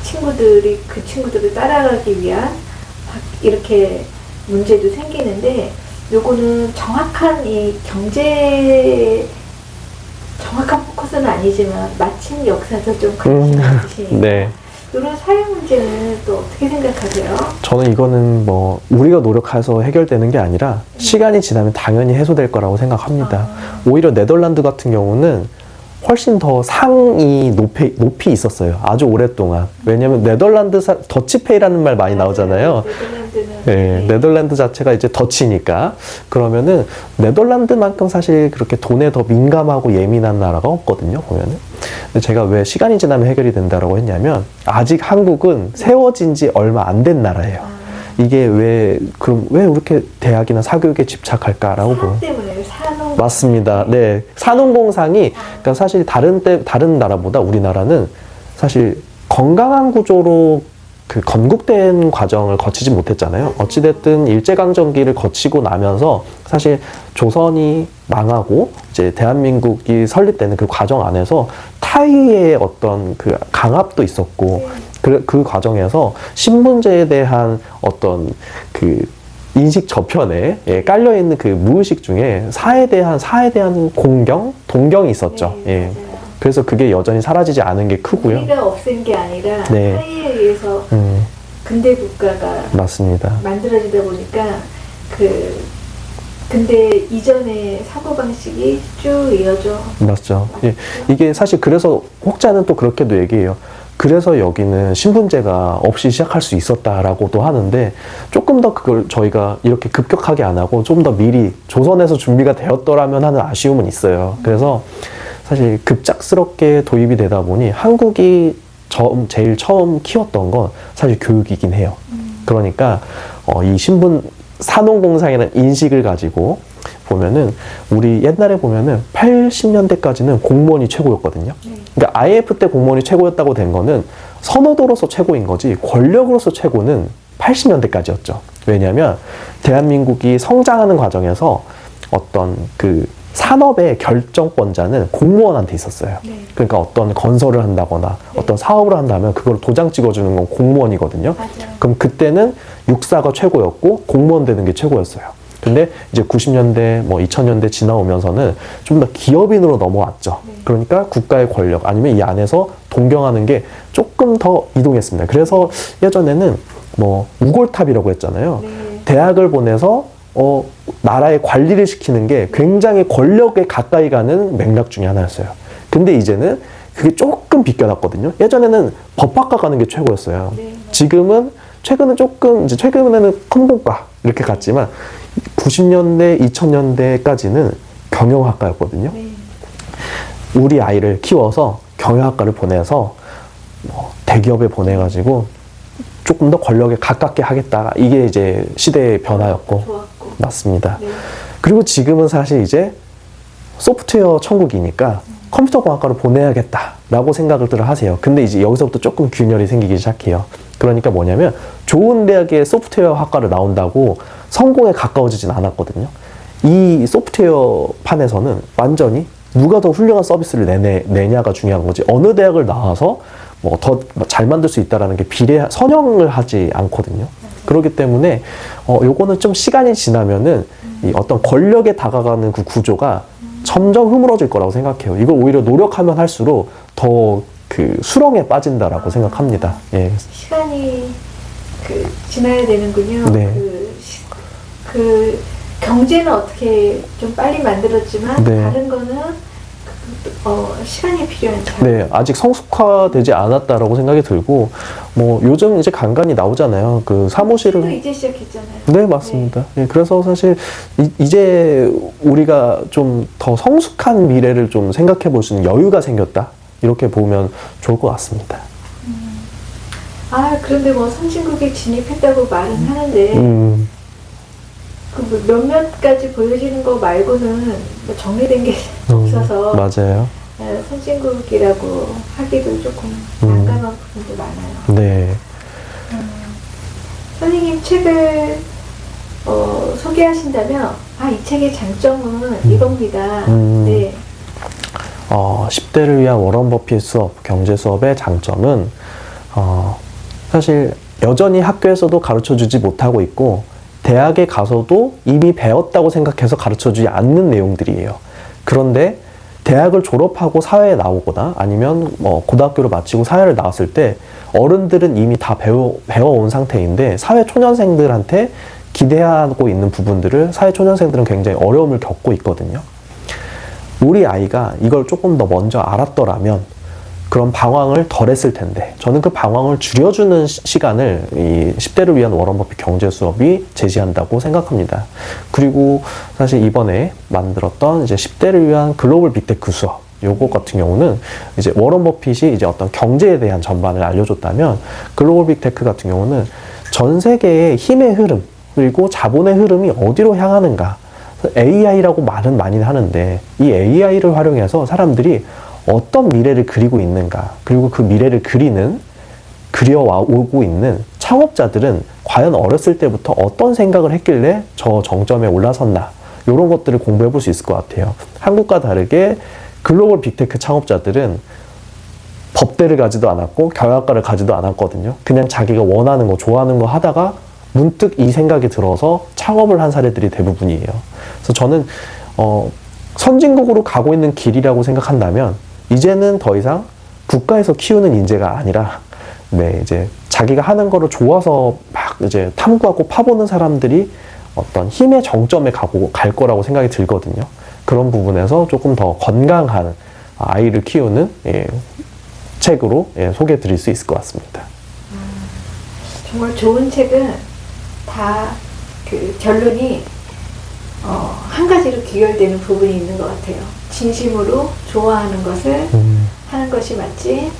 친구들이 그 친구들을 따라가기 위한 이렇게 문제도 생기는데, 요거는 정확한 이 경제 정확한 포커스는 아니지만 마침 역사에서 좀 관심이 있으시니까 네. 이런 사회 문제는 또 어떻게 생각하세요? 저는 이거는 뭐 우리가 노력해서 해결되는 게 아니라 시간이 지나면 당연히 해소될 거라고 생각합니다. 오히려 네덜란드 같은 경우는 훨씬 더 상이 높이 있었어요. 아주 오랫동안. 왜냐하면 네덜란드 더치페이라는 말 많이 나오잖아요. 네, 네덜란드 자체가 이제 더치니까. 그러면은 네덜란드만큼 사실 그렇게 돈에 더 민감하고 예민한 나라가 없거든요, 보면은. 근데 제가 왜 시간이 지나면 해결이 된다라고 했냐면, 아직 한국은 세워진 지 얼마 안 된 나라예요. 이게 그럼 왜 이렇게 대학이나 사교육에 집착할까라고 보면. 때문에 산업. 맞습니다. 네. 산업공상이, 그러니까 사실 다른 나라보다 우리나라는 사실 건강한 구조로 그 건국된 과정을 거치지 못했잖아요. 어찌됐든 일제강점기를 거치고 나면서 사실 조선이 망하고 이제 대한민국이 설립되는 그 과정 안에서 타의의 어떤 그 강압도 있었고, 그 과정에서 신분제에 대한 어떤 그 인식 저편에 깔려있는 그 무의식 중에 사에 대한 동경이 있었죠. 네, 예. 그래서 그게 여전히 사라지지 않은 게 크고요. 우리가 없앤 게 아니라 네. 타의에 의해서 근대 국가가 맞습니다. 만들어지다 보니까 근데 이전의 사고방식이 쭉 이어져. 맞죠. 예. 이게 사실 그래서 혹자는 또 그렇게도 얘기해요. 그래서 여기는 신분제가 없이 시작할 수 있었다라고도 하는데, 조금 더 그걸 저희가 이렇게 급격하게 안 하고 좀 더 미리 조선에서 준비가 되었더라면 하는 아쉬움은 있어요. 그래서 사실 급작스럽게 도입이 되다 보니 한국이 제일 처음 키웠던 건 사실 교육이긴 해요. 그러니까 이 산업공상이라는 인식을 가지고 보면은, 우리 옛날에 보면은 80년대까지는 공무원이 최고였거든요. 그러니까 IF 때 공무원이 최고였다고 된 거는 선호도로서 최고인 거지, 권력으로서 최고는 80년대까지였죠. 왜냐하면 대한민국이 성장하는 과정에서 어떤 그 산업의 결정권자는 공무원한테 있었어요. 그러니까 어떤 건설을 한다거나 어떤 사업을 한다면 그걸 도장 찍어주는 건 공무원이거든요. 맞아요. 그럼 그때는 육사가 최고였고 공무원 되는 게 최고였어요. 근데 이제 90년대, 2000년대 지나오면서는 좀 더 기업인으로 넘어왔죠. 그러니까 국가의 권력 아니면 이 안에서 동경하는 게 조금 더 이동했습니다. 그래서 예전에는 우골탑이라고 했잖아요. 대학을 보내서 나라의 관리를 시키는 게 굉장히 권력에 가까이 가는 맥락 중에 하나였어요. 근데 이제는 그게 조금 비껴났거든요. 예전에는 법학과 가는 게 최고였어요. 최근에는 컴공과 이렇게 갔지만 90년대, 2000년대까지는 경영학과였거든요. 우리 아이를 키워서 경영학과를 보내서 대기업에 보내가지고 조금 더 권력에 가깝게 하겠다. 이게 이제 시대의 변화였고. 좋았고. 맞습니다. 그리고 지금은 사실 이제 소프트웨어 천국이니까 컴퓨터공학과로 보내야겠다라고 생각을 하세요. 근데 이제 여기서부터 조금 균열이 생기기 시작해요. 그러니까 뭐냐면, 좋은 대학의 소프트웨어 학과를 나온다고 성공에 가까워지진 않았거든요. 이 소프트웨어 판에서는 완전히 누가 더 훌륭한 서비스를 내냐가 중요한 거지, 어느 대학을 나와서 더 잘 만들 수 있다라는 게 선형을 하지 않거든요. 그렇기 때문에 요거는 좀 시간이 지나면은 이 어떤 권력에 다가가는 그 구조가 점점 흐물어질 거라고 생각해요. 이걸 오히려 노력하면 할수록 더 그 수렁에 빠진다라고 생각합니다. 예. 시간이 지나야 되는군요. 네. 경제는 어떻게 좀 빨리 만들었지만 네. 다른 거는 시간이 필요한 네, 아직 성숙화되지 않았다라고 생각이 들고, 뭐, 요즘 이제 간간히 나오잖아요. 그 또 사무실을. 이제 시작했잖아요. 네, 맞습니다. 예, 그래서 사실, 이제 우리가 좀 더 성숙한 미래를 좀 생각해 볼 수 있는 여유가 생겼다. 이렇게 보면 좋을 것 같습니다. 아, 그런데 뭐 선진국에 진입했다고 말은 하는데, 그 몇몇 가지 보여지는 거 말고는 뭐 정리된 게 없어서 맞아요. 선진국이라고 하기도 조금 난감한 부분도 많아요. 네. 선생님 책을 소개하신다면 이 책의 장점은 이겁니다. 네. 10대를 위한 워런 버핏 수업, 경제 수업의 장점은 사실 여전히 학교에서도 가르쳐주지 못하고 있고 대학에 가서도 이미 배웠다고 생각해서 가르쳐주지 않는 내용들이에요. 그런데 대학을 졸업하고 사회에 나오거나 아니면 뭐 고등학교를 마치고 사회를 나왔을 때 어른들은 이미 다 배워온 상태인데 사회 초년생들한테 기대하고 있는 부분들을 사회 초년생들은 굉장히 어려움을 겪고 있거든요. 우리 아이가 이걸 조금 더 먼저 알았더라면 그런 방황을 덜 했을 텐데 저는 그 방황을 줄여주는 시간을 이 10대를 위한 워런 버핏 경제 수업이 제시한다고 생각합니다. 그리고 사실 이번에 만들었던 이제 10대를 위한 글로벌 빅테크 수업 요거 같은 경우는 이제 워런 버핏이 이제 어떤 경제에 대한 전반을 알려줬다면 글로벌 빅테크 같은 경우는 전 세계의 힘의 흐름 그리고 자본의 흐름이 어디로 향하는가 AI라고 말은 많이 하는데 이 AI를 활용해서 사람들이 어떤 미래를 그리고 있는가 그리고 그 미래를 그려오고 있는 창업자들은 과연 어렸을 때부터 어떤 생각을 했길래 저 정점에 올라섰나 이런 것들을 공부해 볼 수 있을 것 같아요. 한국과 다르게 글로벌 빅테크 창업자들은 법대를 가지도 않았고 경영학과를 가지도 않았거든요. 그냥 자기가 원하는 거 좋아하는 거 하다가 문득 이 생각이 들어서 창업을 한 사례들이 대부분이에요. 그래서 저는 선진국으로 가고 있는 길이라고 생각한다면 이제는 더 이상 국가에서 키우는 인재가 아니라 이제 자기가 하는 거를 좋아서 막 이제 탐구하고 파보는 사람들이 어떤 힘의 정점에 갈 거라고 생각이 들거든요. 그런 부분에서 조금 더 건강한 아이를 키우는 책으로 소개해 드릴 수 있을 것 같습니다. 정말 좋은 책은 다 그 결론이 한 가지로 귀결되는 부분이 있는 것 같아요. 진심으로 좋아하는 것을 하는 것이 맞지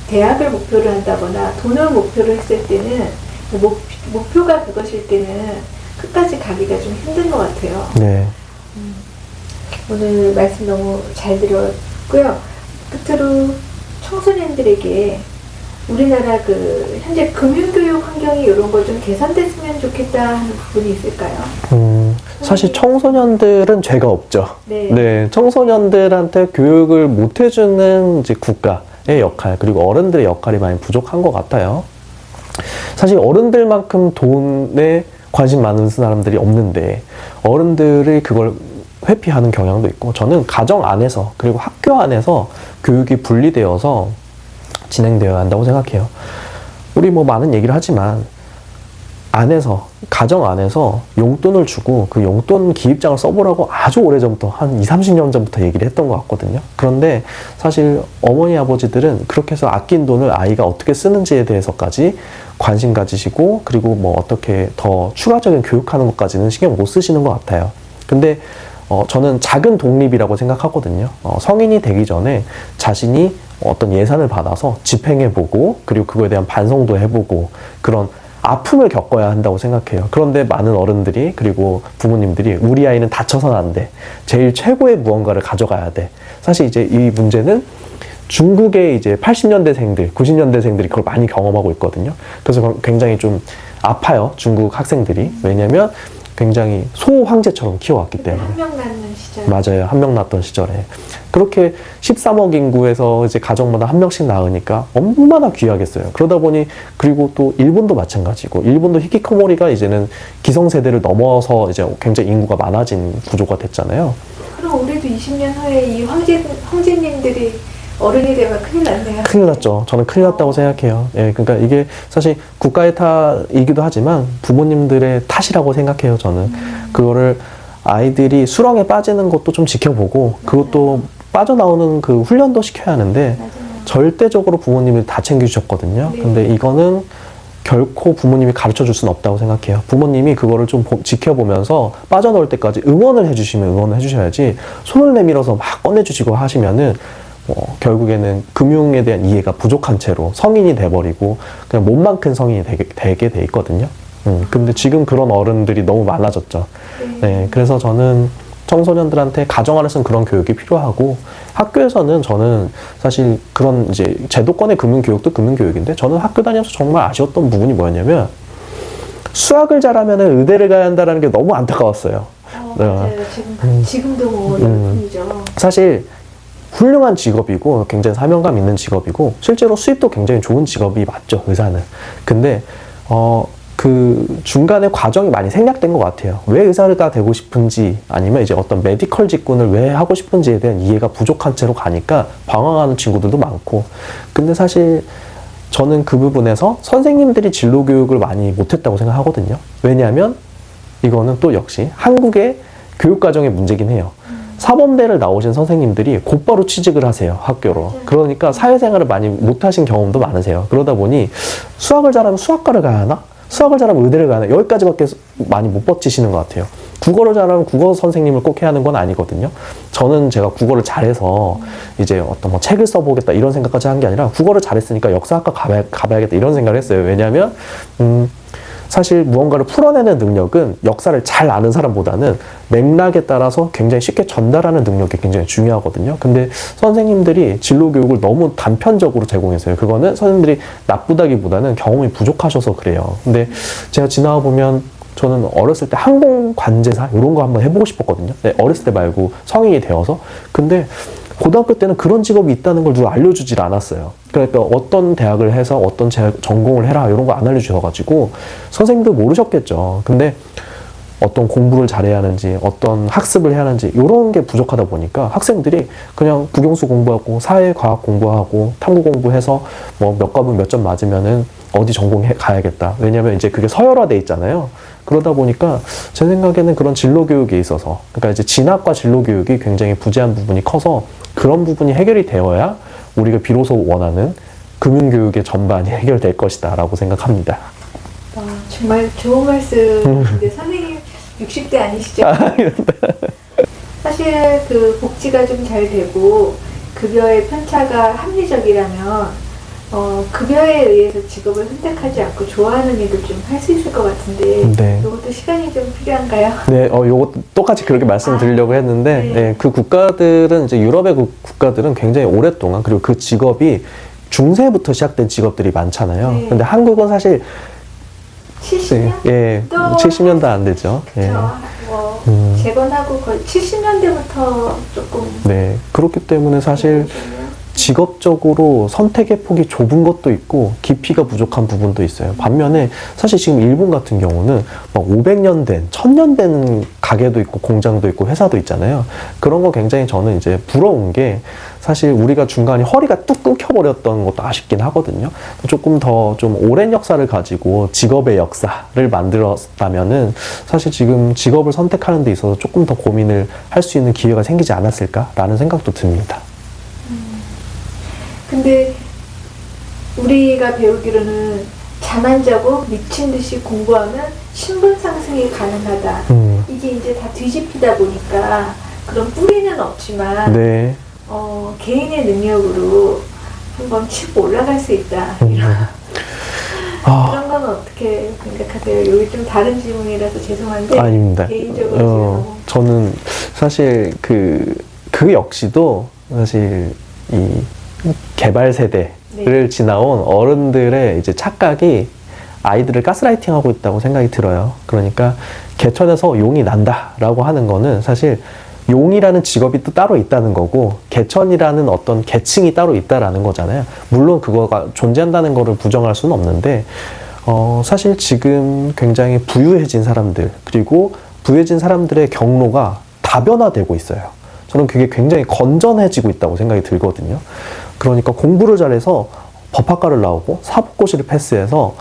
대학을 목표로 한다거나 돈을 목표로 했을 때는 목표가 그것일 때는 끝까지 가기가 좀 힘든 것 같아요. 네. 오늘 말씀 너무 잘 들었고요. 끝으로 청소년들에게 우리나라 그 현재 금융교육 환경이 이런 거 좀 개선됐으면 좋겠다 하는 부분이 있을까요? 사실 청소년들은 죄가 없죠. 네. 청소년들한테 교육을 못 해주는 이제 국가의 역할 그리고 어른들의 역할이 많이 부족한 것 같아요. 사실 어른들만큼 돈에 관심 많은 사람들이 없는데 어른들이 그걸 회피하는 경향도 있고 저는 가정 안에서 그리고 학교 안에서 교육이 분리되어서 진행되어야 한다고 생각해요. 우리 뭐 많은 얘기를 하지만 가정 안에서 용돈을 주고 그 용돈 기입장을 써보라고 아주 오래전부터 한 20-30년 전부터 얘기를 했던 것 같거든요. 그런데 사실 어머니 아버지들은 그렇게 해서 아낀 돈을 아이가 어떻게 쓰는지에 대해서까지 관심 가지시고 그리고 뭐 어떻게 더 추가적인 교육하는 것까지는 신경 못 쓰시는 것 같아요. 근데 저는 작은 독립이라고 생각하거든요. 성인이 되기 전에 자신이 어떤 예산을 받아서 집행해보고 그리고 그거에 대한 반성도 해보고 그런 아픔을 겪어야 한다고 생각해요. 그런데 많은 어른들이 그리고 부모님들이 우리 아이는 다쳐서는 안 돼. 제일 최고의 무언가를 가져가야 돼. 사실 이제 이 문제는 중국의 이제 80년대생들, 90년대생들이 그걸 많이 경험하고 있거든요. 그래서 굉장히 좀 아파요. 중국 학생들이. 왜냐면 굉장히 소황제처럼 키워왔기 때문에. 한 명 낳는 시절. 맞아요. 한 명 낳던 시절에. 그렇게 13억 인구에서 이제 가정마다 한 명씩 낳으니까 얼마나 귀하겠어요. 그러다 보니, 그리고 또 일본도 마찬가지고, 일본도 히키코모리가 이제는 기성세대를 넘어서 이제 굉장히 인구가 많아진 구조가 됐잖아요. 그럼 우리도 20년 후에 이 황제님들이 어른이 되면 큰일 났네요. 큰일 났죠. 저는 큰일 났다고 생각해요. 예, 그러니까 이게 사실 국가의 탓이기도 하지만 부모님들의 탓이라고 생각해요, 저는. 그거를 아이들이 수렁에 빠지는 것도 좀 지켜보고, 그것도 빠져나오는 그 훈련도 시켜야 하는데 맞아요. 절대적으로 부모님이 다 챙겨주셨거든요. 네. 근데 이거는 결코 부모님이 가르쳐 줄 수는 없다고 생각해요. 부모님이 그거를 좀 지켜보면서 빠져나올 때까지 응원을 해주시면 응원을 해주셔야지 손을 내밀어서 막 꺼내주시고 하시면은 결국에는 금융에 대한 이해가 부족한 채로 성인이 돼버리고 그냥 몸만 큰 성인이 되게 돼 있거든요. 근데 지금 그런 어른들이 너무 많아졌죠. 네, 그래서 저는 청소년들한테 가정 안에서는 그런 교육이 필요하고 학교에서는 저는 사실 그런 이제 제도권의 금융교육도 금융교육인데 저는 학교 다니면서 정말 아쉬웠던 부분이 뭐였냐면 수학을 잘하면 의대를 가야 한다는 게 너무 안타까웠어요. 맞아요. 지금도 뭐 열풍이죠. 사실 훌륭한 직업이고 굉장히 사명감 있는 직업이고 실제로 수입도 굉장히 좋은 직업이 맞죠, 의사는. 근데 그 중간에 과정이 많이 생략된 것 같아요. 왜 의사가 되고 싶은지 아니면 이제 어떤 메디컬 직군을 왜 하고 싶은지에 대한 이해가 부족한 채로 가니까 방황하는 친구들도 많고. 근데 사실 저는 그 부분에서 선생님들이 진로 교육을 많이 못했다고 생각하거든요. 왜냐하면 이거는 또 역시 한국의 교육 과정의 문제긴 해요. 사범대를 나오신 선생님들이 곧바로 취직을 하세요, 학교로. 그러니까 사회생활을 많이 못하신 경험도 많으세요. 그러다 보니 수학을 잘하면 수학과를 가야 하나? 수학을 잘하면 의대를 가야 하나? 여기까지밖에 많이 못 버티시는 것 같아요. 국어를 잘하면 국어 선생님을 꼭 해야 하는 건 아니거든요. 저는 제가 국어를 잘해서 이제 어떤 뭐 책을 써보겠다 이런 생각까지 한 게 아니라 국어를 잘했으니까 역사학과 가봐야겠다 이런 생각을 했어요. 왜냐하면 사실 무언가를 풀어내는 능력은 역사를 잘 아는 사람보다는 맥락에 따라서 굉장히 쉽게 전달하는 능력이 굉장히 중요하거든요. 근데 선생님들이 진로 교육을 너무 단편적으로 제공했어요. 그거는 선생님들이 나쁘다기보다는 경험이 부족하셔서 그래요. 근데 제가 지나가 보면 저는 어렸을 때 항공관제사 이런 거 한번 해보고 싶었거든요. 네, 어렸을 때 말고 성인이 되어서. 근데 고등학교 때는 그런 직업이 있다는 걸 누가 알려주질 않았어요. 그러니까 어떤 대학을 해서 어떤 전공을 해라 이런 거 안 알려주셔가지고 선생님도 모르셨겠죠. 근데 어떤 공부를 잘해야 하는지 어떤 학습을 해야 하는지 이런 게 부족하다 보니까 학생들이 그냥 국영수 공부하고 사회과학 공부하고 탐구 공부해서 뭐 몇 과목 몇 점 맞으면은 어디 전공해 가야겠다. 왜냐면 이제 그게 서열화돼 있잖아요. 그러다 보니까 제 생각에는 그런 진로 교육에 있어서 그러니까 이제 진학과 진로 교육이 굉장히 부재한 부분이 커서 그런 부분이 해결이 되어야 우리가 비로소 원하는 금융교육의 전반이 해결될 것이다 라고 생각합니다. 와, 정말 좋은 말씀인데 선생님 60대 아니시죠? 사실 그 복지가 좀 잘 되고 급여의 편차가 합리적이라면 급여에 의해서 직업을 선택하지 않고 좋아하는 일을 좀 할 수 있을 것 같은데 네. 이것도 시간이 좀 필요한가요? 네, 요거 똑같이 그렇게 말씀드리려고 했는데 네. 네, 그 국가들은 이제 유럽의 그 국가들은 굉장히 오랫동안 그리고 그 직업이 중세부터 시작된 직업들이 많잖아요. 네. 근데 한국은 사실 70년? 예, 70년도 안 되죠. 예. 뭐 재건하고 거의 70년대부터 조금 네, 그렇기 때문에 사실 직업적으로 선택의 폭이 좁은 것도 있고 깊이가 부족한 부분도 있어요. 반면에 사실 지금 일본 같은 경우는 막 500년 된, 1000년 된 가게도 있고 공장도 있고 회사도 있잖아요. 그런 거 굉장히 저는 이제 부러운 게 사실 우리가 중간에 허리가 뚝 끊겨버렸던 것도 아쉽긴 하거든요. 조금 더 좀 오랜 역사를 가지고 직업의 역사를 만들었다면은 사실 지금 직업을 선택하는 데 있어서 조금 더 고민을 할 수 있는 기회가 생기지 않았을까라는 생각도 듭니다. 근데 우리가 배우기로는 잠 안 자고 미친 듯이 공부하면 신분 상승이 가능하다. 이게 이제 다 뒤집히다 보니까 그런 뿌리는 없지만 네. 개인의 능력으로 한번 치고 올라갈 수 있다. 그런 건 어떻게 생각하세요? 여기 좀 다른 질문이라서 죄송한데 아닙니다. 개인적으로 저는 사실 그 역시도 사실 이 개발 세대를 네. 지나온 어른들의 이제 착각이 아이들을 가스라이팅하고 있다고 생각이 들어요. 그러니까 개천에서 용이 난다라고 하는 거는 사실 용이라는 직업이 또 따로 있다는 거고 개천이라는 어떤 계층이 따로 있다라는 거잖아요. 물론 그거가 존재한다는 거를 부정할 수는 없는데 사실 지금 굉장히 부유해진 사람들 그리고 부유해진 사람들의 경로가 다변화되고 있어요. 저는 그게 굉장히 건전해지고 있다고 생각이 들거든요. 그러니까 공부를 잘해서 법학과를 나오고 사법고시를 패스해서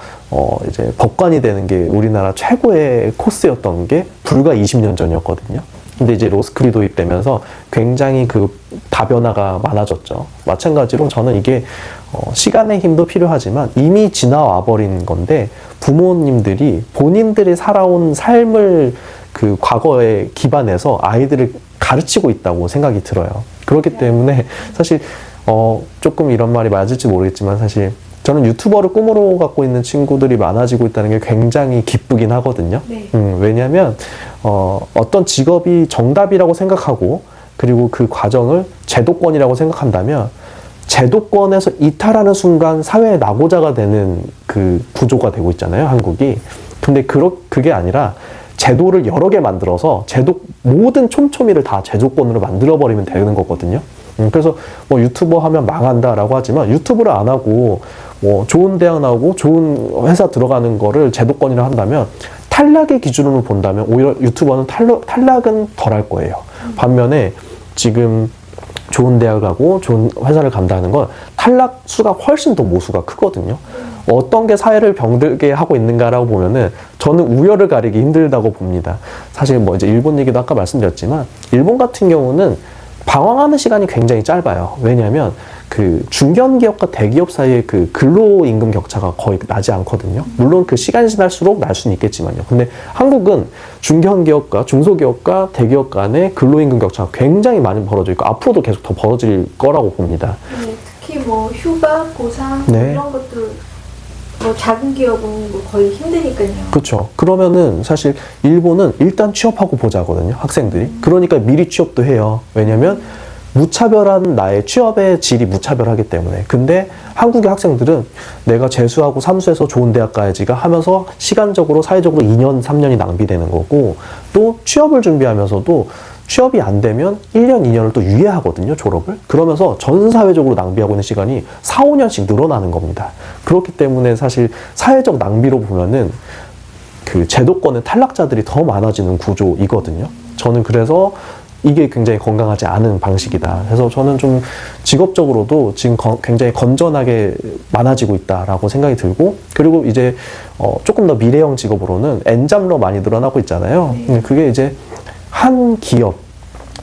이제 법관이 되는 게 우리나라 최고의 코스였던 게 불과 20년 전이었거든요. 근데 이제 로스쿨이 도입되면서 굉장히 그 다변화가 많아졌죠. 마찬가지로 저는 이게 시간의 힘도 필요하지만 이미 지나와 버린 건데 부모님들이 본인들이 살아온 삶을 그 과거에 기반해서 아이들을 가르치고 있다고 생각이 들어요. 그렇기 때문에 사실 조금 이런 말이 맞을지 모르겠지만 사실 저는 유튜버를 꿈으로 갖고 있는 친구들이 많아지고 있다는 게 굉장히 기쁘긴 하거든요. 네. 왜냐하면 어떤 직업이 정답이라고 생각하고 그리고 그 과정을 제도권이라고 생각한다면 제도권에서 이탈하는 순간 사회의 낙오자가 되는 그 구조가 되고 있잖아요, 한국이. 근데 그게 아니라 제도를 여러 개 만들어서 모든 촘촘이를 다 제도권으로 만들어버리면 되는 거거든요. 그래서 뭐 유튜버 하면 망한다라고 하지만 유튜브를 안 하고 뭐 좋은 대학 나오고 좋은 회사 들어가는 거를 제도권이라 한다면 탈락의 기준으로 본다면 오히려 유튜버는 탈락은 덜 할 거예요. 반면에 지금 좋은 대학을 가고 좋은 회사를 간다는 건 탈락 수가 훨씬 더 모수가 크거든요. 어떤 게 사회를 병들게 하고 있는가라고 보면은 저는 우열을 가리기 힘들다고 봅니다. 사실 뭐 이제 일본 얘기도 아까 말씀드렸지만 일본 같은 경우는 방황하는 시간이 굉장히 짧아요. 왜냐하면 그 중견기업과 대기업 사이의 그 근로임금 격차가 거의 나지 않거든요. 물론 그 시간이 지날수록 날 수는 있겠지만요. 근데 한국은 중견기업과 중소기업과 대기업 간의 근로임금 격차가 굉장히 많이 벌어져 있고 앞으로도 계속 더 벌어질 거라고 봅니다. 네, 특히 뭐 휴가, 보상 네. 이런 것도 뭐 작은 기업은 뭐 거의 힘드니까요. 그렇죠. 그러면은 사실 일본은 일단 취업하고 보자거든요. 학생들이. 그러니까 미리 취업도 해요. 왜냐면 무차별한 나의 취업의 질이 무차별하기 때문에. 근데 한국의 학생들은 내가 재수하고 삼수해서 좋은 대학 가야지가 하면서 시간적으로 사회적으로 2년, 3년이 낭비되는 거고 또 취업을 준비하면서도 취업이 안 되면 1년, 2년을 또 유예하거든요, 졸업을. 그러면서 전 사회적으로 낭비하고 있는 시간이 4, 5년씩 늘어나는 겁니다. 그렇기 때문에 사실 사회적 낭비로 보면은 그 제도권의 탈락자들이 더 많아지는 구조이거든요. 저는 그래서 이게 굉장히 건강하지 않은 방식이다. 그래서 저는 좀 직업적으로도 지금 굉장히 건전하게 많아지고 있다라고 생각이 들고, 그리고 이제 조금 더 미래형 직업으로는 N잡러 많이 늘어나고 있잖아요. 네. 그게 이제 한 기업,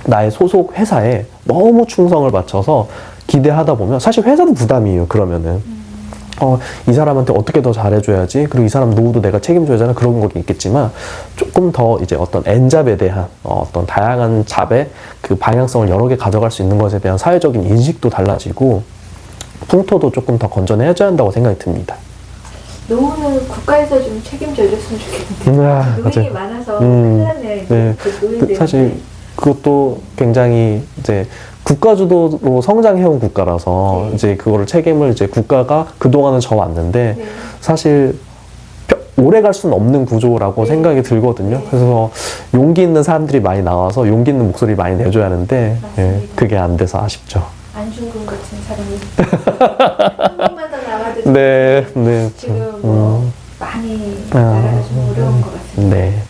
나의 소속 회사에 너무 충성을 바쳐서 기대하다 보면 사실 회사도 부담이에요. 그러면은 이 사람한테 어떻게 더 잘해줘야지, 그리고 이 사람 노후도 내가 책임져야 하잖아, 그런 거 있겠지만 조금 더 이제 어떤 N잡에 대한 어떤 다양한 잡의 그 방향성을 여러 개 가져갈 수 있는 것에 대한 사회적인 인식도 달라지고 풍토도 조금 더 건전해져야 한다고 생각이 듭니다. 노후는 국가에서 좀 책임져줬으면 좋겠는데 노인이 많아서 큰일 났네. 네. 그 노인들 사실 그것도 굉장히 이제 국가주도로 성장해온 국가라서 네. 이제 그거를 책임을 이제 국가가 그동안은 져왔는데 네. 사실 오래 갈 수는 없는 구조라고 네. 생각이 들거든요. 네. 그래서 용기 있는 사람들이 많이 나와서 용기 있는 목소리 많이 내줘야 하는데 그게 안 돼서 아쉽죠. 안중근 같은 사람이 한 명만 더 나와도 네, 네. 지금 뭐 많이 나라가 좀 어려운 것 같습니다. 네.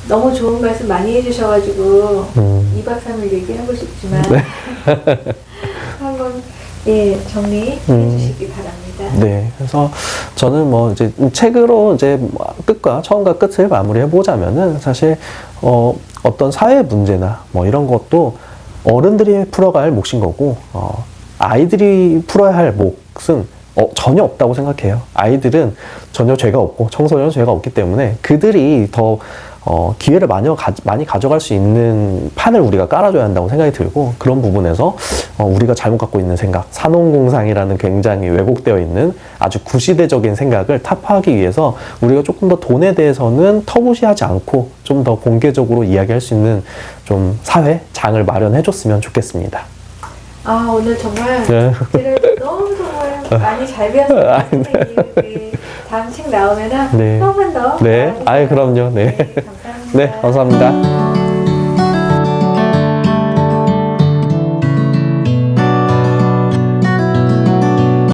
너무 좋은 말씀 많이 해주셔가지고 2박 3일 얘기하고 싶지만 한번 정리해 주시기 바랍니다. 네, 그래서 저는 뭐 이제 책으로 이제 처음과 끝을 마무리해 보자면은 사실 어떤 사회 문제나 뭐 이런 것도 어른들이 풀어가야 할 몫인 거고 아이들이 풀어야 할 몫은 전혀 없다고 생각해요. 아이들은 전혀 죄가 없고 청소년은 죄가 없기 때문에 그들이 더 기회를 많이 가져갈 수 있는 판을 우리가 깔아줘야 한다고 생각이 들고, 그런 부분에서 우리가 잘못 갖고 있는 생각, 산업공상이라는 굉장히 왜곡되어 있는 아주 구시대적인 생각을 타파하기 위해서 우리가 조금 더 돈에 대해서는 터부시하지 않고 좀 더 공개적으로 이야기할 수 있는 좀 사회, 장을 마련해 줬으면 좋겠습니다. 아, 오늘 정말 네. 너무 정말 많이 잘 배웠습니다. 선생님. 네. 다음 책 나오면은 네. 한 번 더. 네. 아이, 그럼요. 네. 감사합니다. 네, 감사합니다.